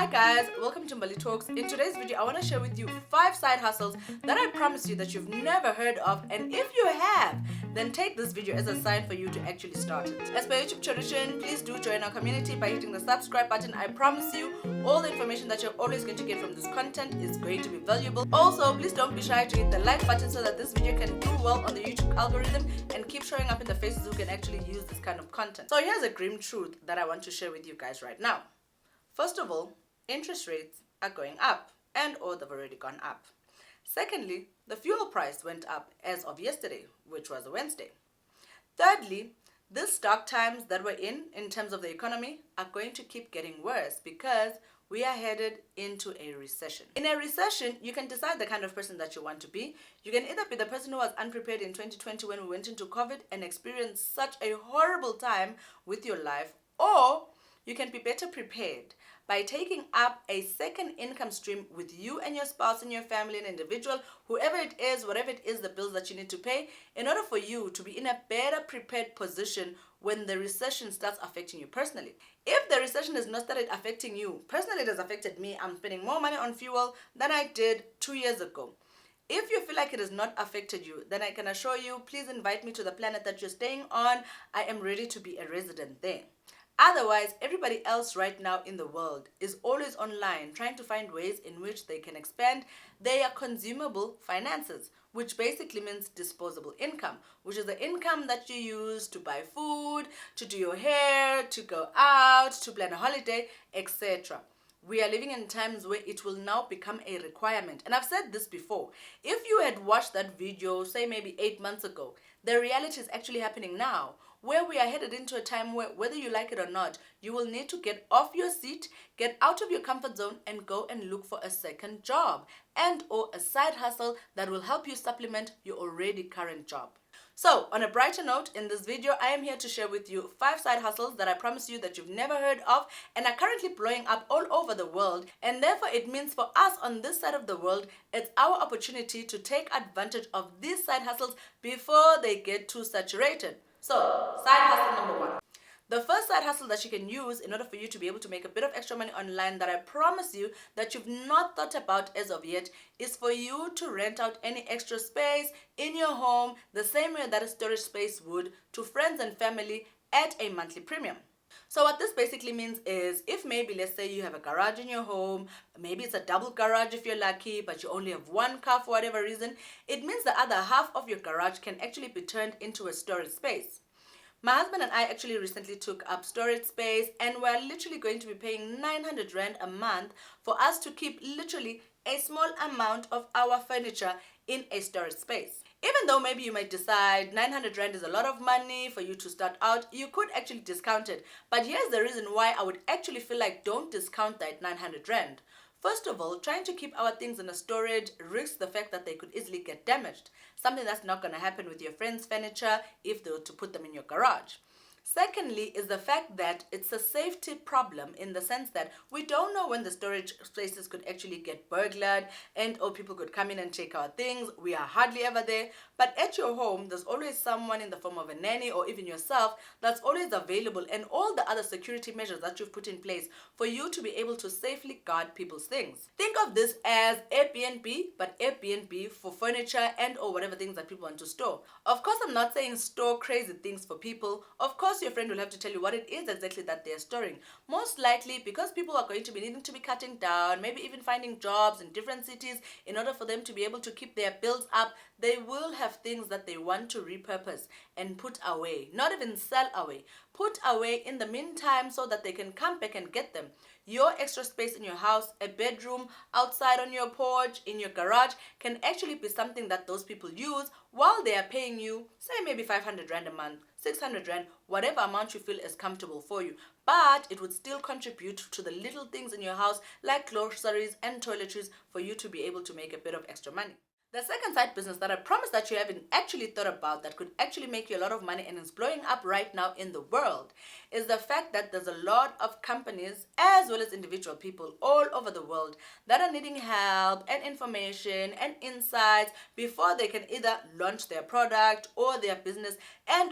Hi guys, welcome to Mbali Talks. In today's video, I want to share with you 5 side hustles that I promise you that you've never heard of, and if you have, then take this video as a sign for you to actually start it. As per YouTube tradition, please do join our community by hitting the subscribe button. I promise you, all the information that you're always going to get from this content is going to be valuable. Also, please don't be shy to hit the like button so that this video can do well on the YouTube algorithm and keep showing up in the faces who can actually use this kind of content. So here's a grim truth that I want to share with you guys right now. First of all, interest rates are going up or they've already gone up. Secondly, the fuel price went up as of yesterday, which was a Wednesday. Thirdly, these dark times that we're in terms of the economy, are going to keep getting worse because we are headed into a recession. In a recession, you can decide the kind of person that you want to be. You can either be the person who was unprepared in 2020 when we went into COVID and experienced such a horrible time with your life, or you can be better prepared by taking up a second income stream with you and your spouse and your family and individual, whoever it is, whatever it is, the bills that you need to pay, in order for you to be in a better prepared position when the recession starts affecting you personally. If the recession has not started affecting you, personally it has affected me. I'm spending more money on fuel than I did 2 years ago. If you feel like it has not affected you, then I can assure you, please invite me to the planet that you're staying on. I am ready to be a resident there. Otherwise, everybody else right now in the world is always online trying to find ways in which they can expand their consumable finances, which basically means disposable income, which is the income that you use to buy food, to do your hair, to go out, to plan a holiday, etc. We are living in times where it will now become a requirement. And I've said this before. If you had watched that video, say maybe 8 months ago, the reality is actually happening now, where we are headed into a time where, whether you like it or not, you will need to get off your seat, get out of your comfort zone, and go and look for a second job or a side hustle that will help you supplement your already current job. So, on a brighter note, in this video, I am here to share with you 5 side hustles that I promise you that you've never heard of and are currently blowing up all over the world. And therefore, it means for us on this side of the world, it's our opportunity to take advantage of these side hustles before they get too saturated. So, side hustle number 1. The first side hustle that you can use in order for you to be able to make a bit of extra money online that I promise you that you've not thought about as of yet is for you to rent out any extra space in your home the same way that a storage space would to friends and family at a monthly premium. So what this basically means is if maybe let's say you have a garage in your home, maybe it's a double garage if you're lucky, but you only have one car for whatever reason, it means the other half of your garage can actually be turned into a storage space. My husband and I actually recently took up storage space and we're literally going to be paying 900 Rand a month for us to keep literally a small amount of our furniture in a storage space. Even though maybe you might decide 900 Rand is a lot of money for you to start out, you could actually discount it. But here's the reason why I would actually feel like don't discount that 900 Rand. First of all, trying to keep our things in a storage risks the fact that they could easily get damaged. Something that's not going to happen with your friend's furniture if they were to put them in your garage. Secondly is the fact that it's a safety problem in the sense that we don't know when the storage spaces could actually get burglared or people could come in and take our things. We are hardly ever there. But at your home, there's always someone in the form of a nanny or even yourself that's always available, and all the other security measures that you've put in place for you to be able to safely guard people's things. Think of this as Airbnb, but Airbnb for furniture or whatever things that people want to store. Of course, I'm not saying store crazy things for people. Of course, your friend will have to tell you what it is exactly that they're storing. Most likely because people are going to be needing to be cutting down, maybe even finding jobs in different cities in order for them to be able to keep their bills up, they will have things that they want to repurpose and put away, not even sell away, put away in the meantime so that they can come back and get them. Your extra space in your house, a bedroom, outside on your porch, in your garage, can actually be something that those people use while they are paying you, say maybe 500 Rand a month, 600 Rand, whatever amount you feel is comfortable for you. But it would still contribute to the little things in your house like groceries and toiletries for you to be able to make a bit of extra money. The second side business that I promise that you haven't actually thought about that could actually make you a lot of money and is blowing up right now in the world is the fact that there's a lot of companies as well as individual people all over the world that are needing help and information and insights before they can either launch their product or their business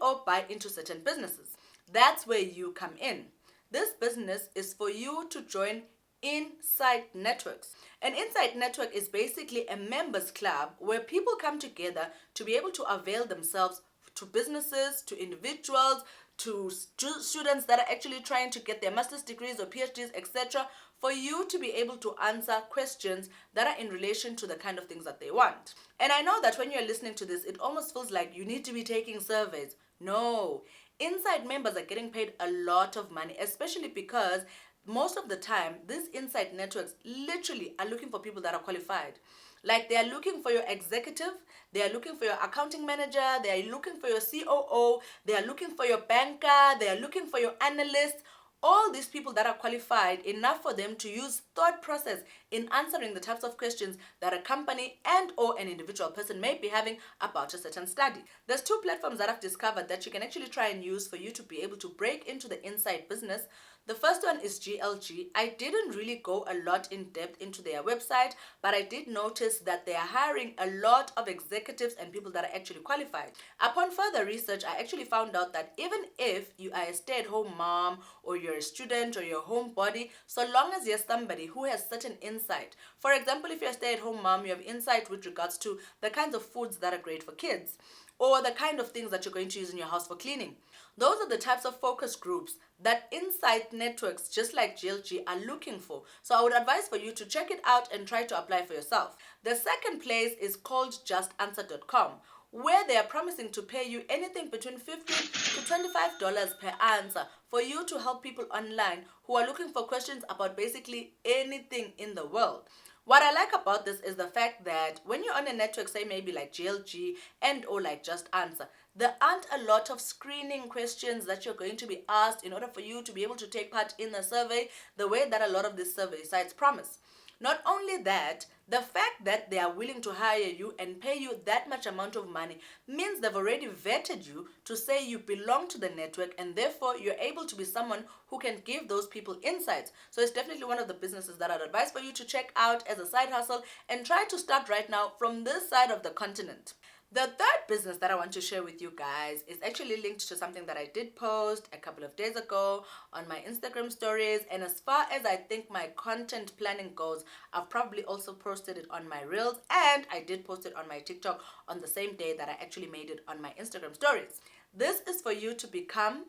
or buy into certain businesses. That's where you come in. This business is for you to join Insight networks. An insight network is basically a members club where people come together to be able to avail themselves to businesses, to individuals, to students that are actually trying to get their master's degrees or PhDs, etc., for you to be able to answer questions that are in relation to the kind of things that they want. And I know that when you're listening to this, it almost feels like you need to be taking surveys. No. Inside members are getting paid a lot of money, especially because most of the time, these inside networks literally are looking for people that are qualified. Like they are looking for your executive, they are looking for your accounting manager, they are looking for your COO, they are looking for your banker, they are looking for your analyst. All these people that are qualified enough for them to use thought process in answering the types of questions that a company and or an individual person may be having about a certain study. There's two platforms that I've discovered that you can actually try and use for you to be able to break into the inside business. The first one is GLG. I didn't really go a lot in depth into their website, but I did notice that they are hiring a lot of executives and people that are actually qualified. Upon further research, I actually found out that even if you are a stay-at-home mom or you're a student or you're a homebody, so long as you're somebody who has certain insight. For example, if you're a stay-at-home mom, you have insight with regards to the kinds of foods that are great for kids or the kind of things that you're going to use in your house for cleaning. Those are the types of focus groups that insight networks just like GLG are looking for. So I would advise for you to check it out and try to apply for yourself. The second place is called justanswer.com, where they are promising to pay you anything between $15 to $25 per answer for you to help people online who are looking for questions about basically anything in the world. What I like about this is the fact that when you're on a network, say maybe like GLG and or like Just Answer, there aren't a lot of screening questions that you're going to be asked in order for you to be able to take part in a survey the way that a lot of these survey sites promise. Not only that, the fact that they are willing to hire you and pay you that much amount of money means they've already vetted you to say you belong to the network and therefore you're able to be someone who can give those people insights. So it's definitely one of the businesses that I'd advise for you to check out as a side hustle and try to start right now from this side of the continent. The third business that I want to share with you guys is actually linked to something that I did post a couple of days ago on my Instagram stories. And as far as I think my content planning goes, I've probably also posted it on my Reels and I did post it on my TikTok on the same day that I actually made it on my Instagram stories. This is for you to become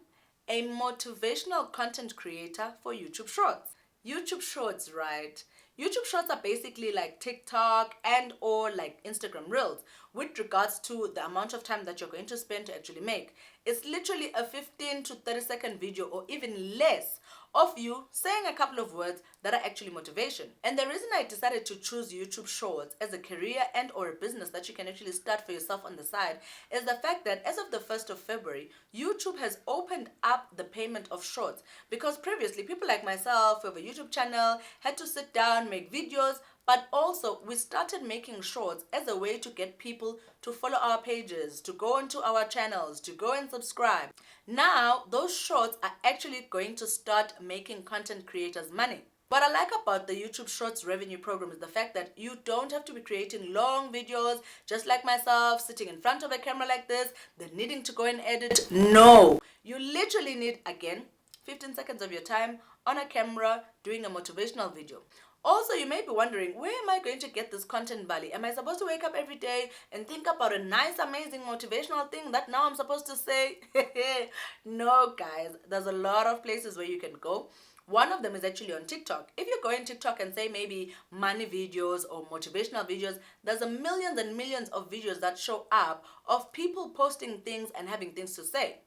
a motivational content creator for YouTube Shorts. YouTube Shorts, right? YouTube Shorts are basically like TikTok and or like Instagram Reels with regards to the amount of time that you're going to spend to actually make. It's literally a 15 to 30-second video or even less of you saying a couple of words that are actually motivation. And the reason I decided to choose YouTube Shorts as a career and or a business that you can actually start for yourself on the side is the fact that as of the 1st of February, YouTube has opened up the payment of shorts, because previously people like myself who have a YouTube channel had to sit down, make videos, but also we started making shorts as a way to get people to follow our pages, to go into our channels, to go and subscribe. Now, those shorts are actually going to start making content creators money. What I like about the YouTube Shorts revenue program is the fact that you don't have to be creating long videos just like myself, sitting in front of a camera like this, then needing to go and edit. No, you literally need, again, 15 seconds of your time on a camera doing a motivational video. Also, you may be wondering, where am I going to get this content, Mbali? Am I supposed to wake up every day and think about a nice, amazing, motivational thing that now I'm supposed to say? No, guys. There's a lot of places where you can go. One of them is actually on TikTok. If you go on TikTok and say maybe money videos or motivational videos, there's a millions and millions of videos that show up of people posting things and having things to say.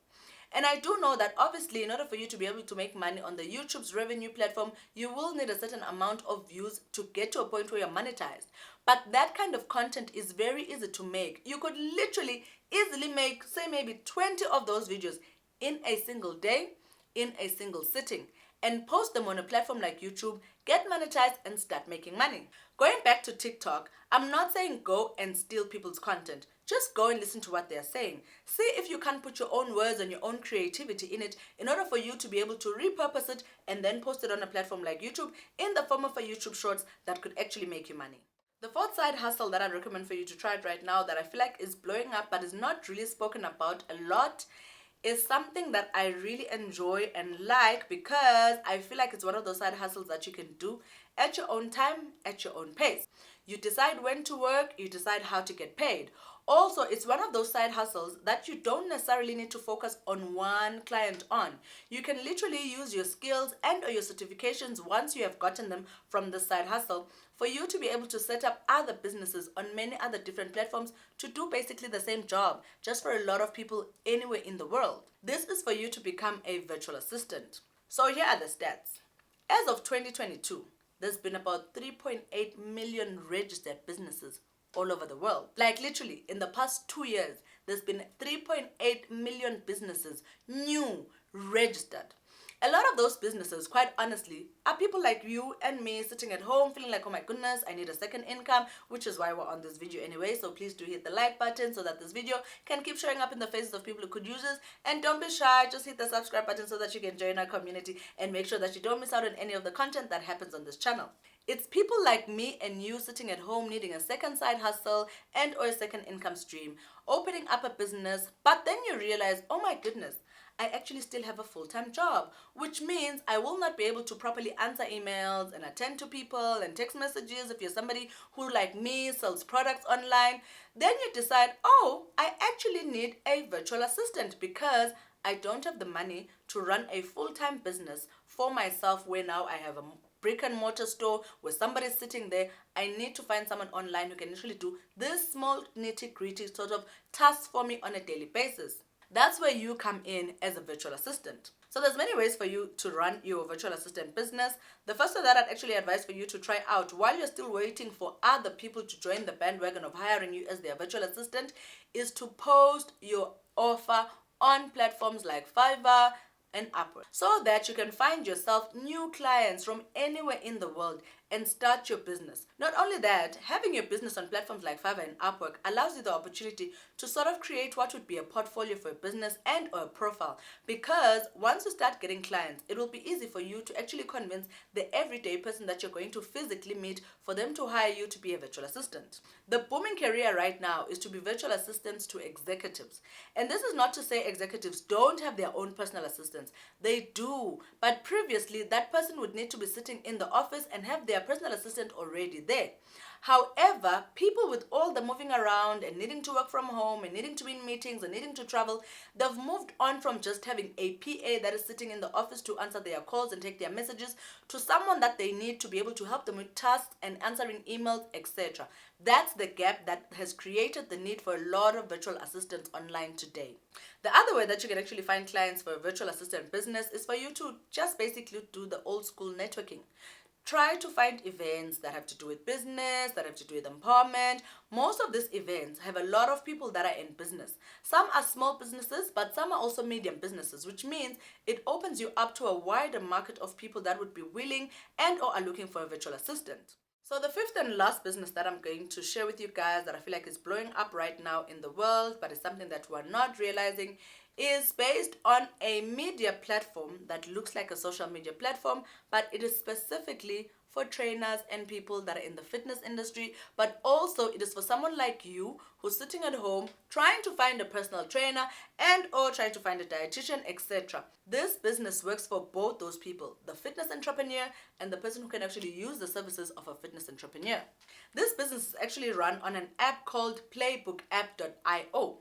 And I do know that obviously in order for you to be able to make money on the YouTube's revenue platform, you will need a certain amount of views to get to a point where you're monetized. But that kind of content is very easy to make. You could literally easily make, say maybe 20 of those videos in a single day, in a single sitting, and post them on a platform like YouTube, get monetized and start making money. Going back to TikTok, I'm not saying go and steal people's content. Just go and listen to what they're saying. See if you can put your own words and your own creativity in it in order for you to be able to repurpose it and then post it on a platform like YouTube in the form of a YouTube Shorts that could actually make you money. The fourth side hustle that I recommend for you to try it right now that I feel like is blowing up but is not really spoken about a lot is something that I really enjoy and like because I feel like it's one of those side hustles that you can do at your own time, at your own pace. You decide when to work, you decide how to get paid. Also, it's one of those side hustles that you don't necessarily need to focus on one client on. You can literally use your skills and or your certifications once you have gotten them from the side hustle for you to be able to set up other businesses on many other different platforms to do basically the same job, just for a lot of people anywhere in the world. This is for you to become a virtual assistant. So here are the stats. As of 2022, there's been about 3.8 million registered businesses all over the world. Like literally, in the past 2 years, there's been 3.8 million businesses new registered. A lot of those businesses, quite honestly, are people like you and me sitting at home feeling like, oh my goodness, I need a second income, which is why we're on this video anyway. So please do hit the like button so that this video can keep showing up in the faces of people who could use this. And don't be shy, just hit the subscribe button so that you can join our community and make sure that you don't miss out on any of the content that happens on this channel. It's people like me and you sitting at home needing a second side hustle and or a second income stream, opening up a business, but then you realize, oh my goodness, I actually still have a full-time job, which means I will not be able to properly answer emails and attend to people and text messages if you're somebody who, like me, sells products online. Then you decide, oh, I actually need a virtual assistant because I don't have the money to run a full-time business for myself where now I have a brick and mortar store where somebody's sitting there. I need to find someone online who can actually do this small nitty-gritty sort of tasks for me on a daily basis. That's where you come in as a virtual assistant. So there's many ways for you to run your virtual assistant business. The first one that I'd actually advise for you to try out while you're still waiting for other people to join the bandwagon of hiring you as their virtual assistant is to post your offer on platforms like Fiverr and Upwork so that you can find yourself new clients from anywhere in the world and start your business. Not only that, having your business on platforms like Fiverr and Upwork allows you the opportunity to sort of create what would be a portfolio for a business and or a profile, because once you start getting clients, it will be easy for you to actually convince the everyday person that you're going to physically meet for them to hire you to be a virtual assistant. The booming career right now is to be virtual assistants to executives. And this is not to say executives don't have their own personal assistants. They do. But previously, that person would need to be sitting in the office and have their personal assistant already there. However, people with all the moving around and needing to work from home and needing to be in meetings and needing to travel, they've moved on from just having a PA that is sitting in the office to answer their calls and take their messages to someone that they need to be able to help them with tasks and answering emails, etc. That's the gap that has created the need for a lot of virtual assistants online today. The other way that you can actually find clients for a virtual assistant business is for you to just basically do the old school networking. Try to find events that have to do with business, that have to do with empowerment. Most of these events have a lot of people that are in business. Some are small businesses, but some are also medium businesses, which means it opens you up to a wider market of people that would be willing and or are looking for a virtual assistant. So the fifth and last business that I'm going to share with you guys that I feel like is blowing up right now in the world, but it's something that we're not realizing, is based on a media platform that looks like a social media platform, but it is specifically for trainers and people that are in the fitness industry, but also it is for someone like you who's sitting at home trying to find a personal trainer and or trying to find a dietitian, etc. This business works for both those people, the fitness entrepreneur and the person who can actually use the services of a fitness entrepreneur. This business is actually run on an app called playbookapp.io.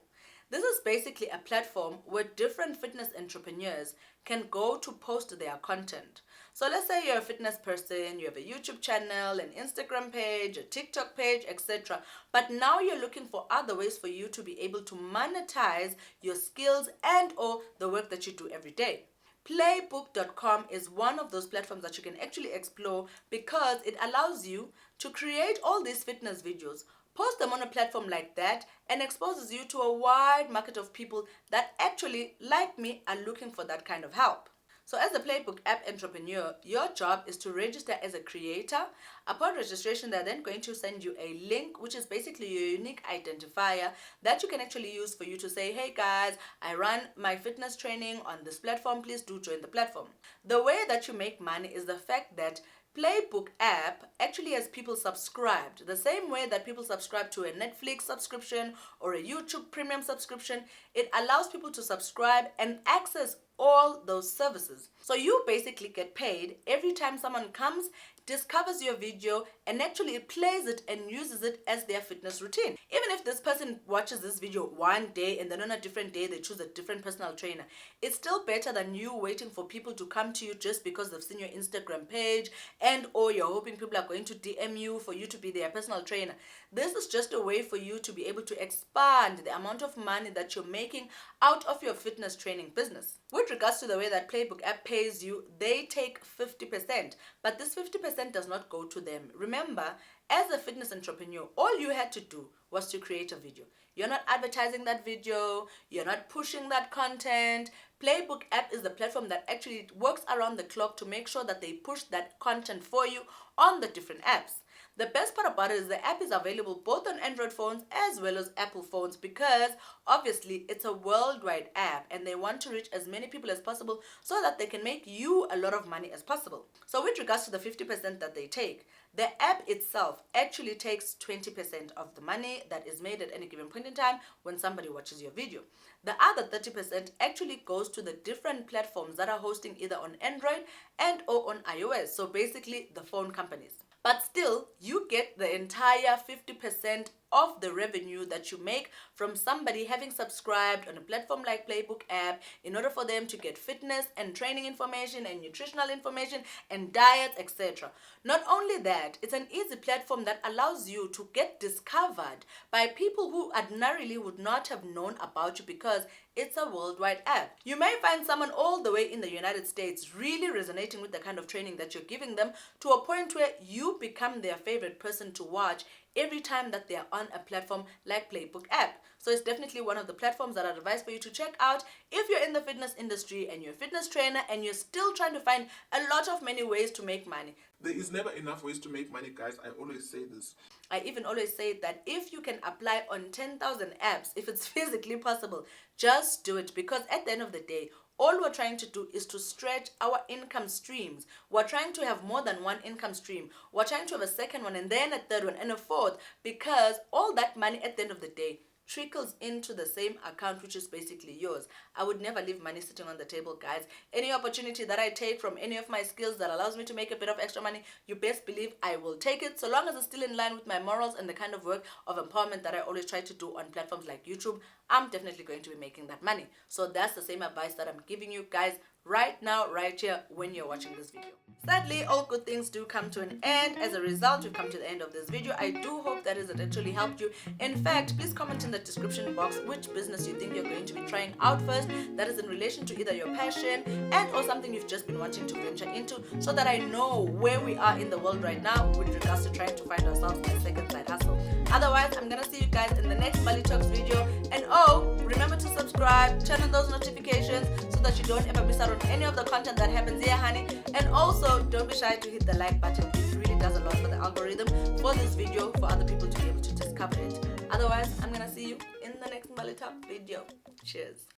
This is basically a platform where different fitness entrepreneurs can go to post their content. So let's say you're a fitness person, you have a YouTube channel, an Instagram page, a TikTok page, etc. But now you're looking for other ways for you to be able to monetize your skills and or the work that you do every day. Playbook.com is one of those platforms that you can actually explore because it allows you to create all these fitness videos, post them on a platform like that, and exposes you to a wide market of people that actually, like me, are looking for that kind of help. So as a Playbook app entrepreneur, your job is to register as a creator. Upon registration, they're then going to send you a link, which is basically your unique identifier that you can actually use for you to say, hey guys, I run my fitness training on this platform, please do join the platform. The way that you make money is the fact that Playbook app actually has people subscribed the same way that people subscribe to a Netflix subscription or a YouTube premium subscription. It allows people to subscribe and access all those services. So you basically get paid every time someone comes, discovers your video, and actually plays it and uses it as their fitness routine. Even if this person watches this video one day and then on a different day they choose a different personal trainer, it's still better than you waiting for people to come to you just because they've seen your Instagram page and or you're hoping people are going to DM you for you to be their personal trainer. This is just a way for you to be able to expand the amount of money that you're making out of your fitness training business. With regards to the way that Playbook app pays you, they take 50%, but this 50% does not go to them. Remember, as a fitness entrepreneur, all you had to do was to create a video. You're not advertising that video, you're not pushing that content. Playbook app is the platform that actually works around the clock to make sure that they push that content for you on the different apps. The best part about it is the app is available both on Android phones as well as Apple phones, because obviously it's a worldwide app and they want to reach as many people as possible so that they can make you a lot of money as possible. So with regards to the 50% that they take, the app itself actually takes 20% of the money that is made at any given point in time when somebody watches your video. The other 30% actually goes to the different platforms that are hosting either on Android and or on iOS, so basically the phone companies. But still, you get the entire 50% of the revenue that you make from somebody having subscribed on a platform like Playbook app in order for them to get fitness and training information and nutritional information and diets, etc. Not only that, it's an easy platform that allows you to get discovered by people who ordinarily would not have known about you because it's a worldwide app. You may find someone all the way in the United States really resonating with the kind of training that you're giving them to a point where you become their favorite person to watch every time that they are on a platform like Playbook app. So it's definitely one of the platforms that I'd advise for you to check out if you're in the fitness industry and you're a fitness trainer and you're still trying to find a lot of many ways to make money. There is never enough ways to make money, guys. I always say this. I even always say that if you can apply on 10,000 apps, if it's physically possible, just do it, because at the end of the day, all we're trying to do is to stretch our income streams. We're trying to have more than one income stream. We're trying to have a second one and then a third one and a fourth, because all that money at the end of the day trickles into the same account, which is basically yours. I would never leave money sitting on the table, guys. Any opportunity that I take from any of my skills that allows me to make a bit of extra money, you best believe I will take it, so long as it's still in line with my morals and the kind of work of empowerment that I always try to do on platforms like YouTube. I'm definitely going to be making that money. So that's the same advice that I'm giving you guys right now, right here, when you're watching this video. Sadly, all good things do come to an end. As a result, we've come to the end of this video. I do hope that it actually helped you. In fact, please comment in the description box which business you think you're going to be trying out first, that is in relation to either your passion and or something you've just been wanting to venture into, so that I know where we are in the world right now with regards to trying to find ourselves a second side hustle. Otherwise, I'm gonna see you guys in the next Mbali Talks video. And oh, remember to subscribe, turn on those notifications so that you don't ever miss out on any of the content that happens here, honey. And also, don't be shy to hit the like button. It really does a lot for the algorithm for this video, for other people to be able to discover it. Otherwise, I'm gonna see you in the next Mbali Talk video. Cheers.